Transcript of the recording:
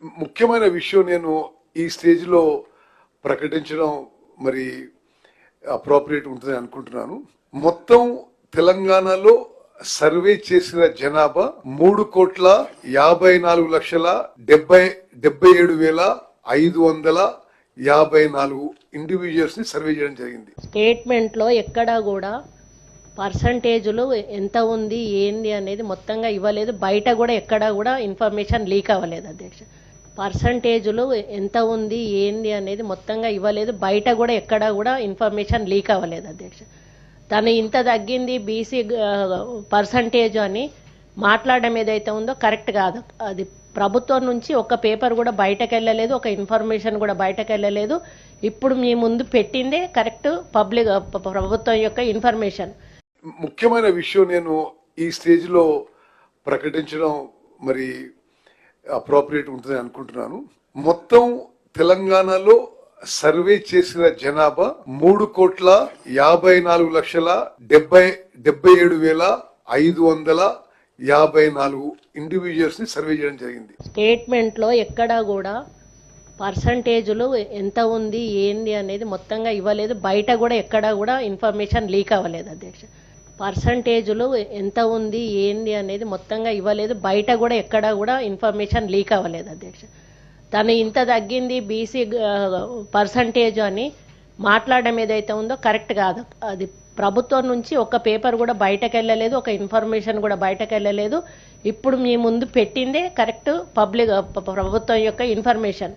ముఖ్యమైన విషయం నేను ఈ స్టేజ్లో ప్రకటించడం మరి అప్రోప్రియేట్ ఉంటుంది అనుకుంటున్నాను. మొత్తం తెలంగాణలో సర్వే చేసిన జనాభా 3,54,77,554 ఇండివిజువల్స్ ని సర్వే చేయడం జరిగింది. స్టేట్మెంట్ లో ఎక్కడా కూడా పర్సంటేజ్లు ఎంత ఉంది ఏంది అనేది మొత్తంగా ఇవ్వలేదు. బయట కూడా ఎక్కడా కూడా ఇన్ఫర్మేషన్ లీక్ అవ్వలేదు అధ్యక్ష. పర్సంటేజ్లు ఎంత ఉంది ఏంది అనేది మొత్తంగా ఇవ్వలేదు. బయట కూడా ఎక్కడా కూడా ఇన్ఫర్మేషన్ లీక్ అవ్వలేదు అధ్యక్ష. తను ఇంత తగ్గింది బీసీ పర్సంటేజ్ అని మాట్లాడడం ఏదైతే ఉందో కరెక్ట్ కాదు. అది ప్రభుత్వం నుంచి ఒక పేపర్ కూడా బయటకు వెళ్ళలేదు, ఒక ఇన్ఫర్మేషన్ కూడా బయటకు వెళ్ళలేదు. ఇప్పుడు మీ ముందు పెట్టిందే కరెక్ట్ పబ్లిక్ ప్రభుత్వం యొక్క ఇన్ఫర్మేషన్. ముఖ్యమైన విషయం నేను ఈ స్టేజ్లో ప్రకటించడం మరి అప్రోప్రియేట్ ఉంటుంది అనుకుంటున్నాను. మొత్తం తెలంగాణలో సర్వే చేసిన జనాభా 3,54,77,554 ఇండివిజువల్స్ ని సర్వే చేయడం జరిగింది. స్టేట్మెంట్ లో ఎక్కడా కూడా పర్సంటేజ్లు ఎంత ఉంది ఏంది అనేది మొత్తంగా ఇవ్వలేదు. బయట కూడా ఎక్కడా కూడా ఇన్ఫర్మేషన్ లీక్ అవ్వలేదు అధ్యక్ష. పర్సంటేజ్లు ఎంత ఉంది ఏంది అనేది మొత్తంగా ఇవ్వలేదు. బయట కూడా ఎక్కడా కూడా ఇన్ఫర్మేషన్ లీక్ అవ్వలేదు అధ్యక్ష. తను ఇంత తగ్గింది బీసీ పర్సంటేజ్ అని మాట్లాడడం ఏదైతే ఉందో కరెక్ట్ కాదు. అది ప్రభుత్వం నుంచి ఒక పేపర్ కూడా బయటకు వెళ్ళలేదు, ఒక ఇన్ఫర్మేషన్ కూడా బయటకు వెళ్ళలేదు. ఇప్పుడు మీ ముందు పెట్టిందే కరెక్ట్ పబ్లిక్ ప్రభుత్వం యొక్క ఇన్ఫర్మేషన్.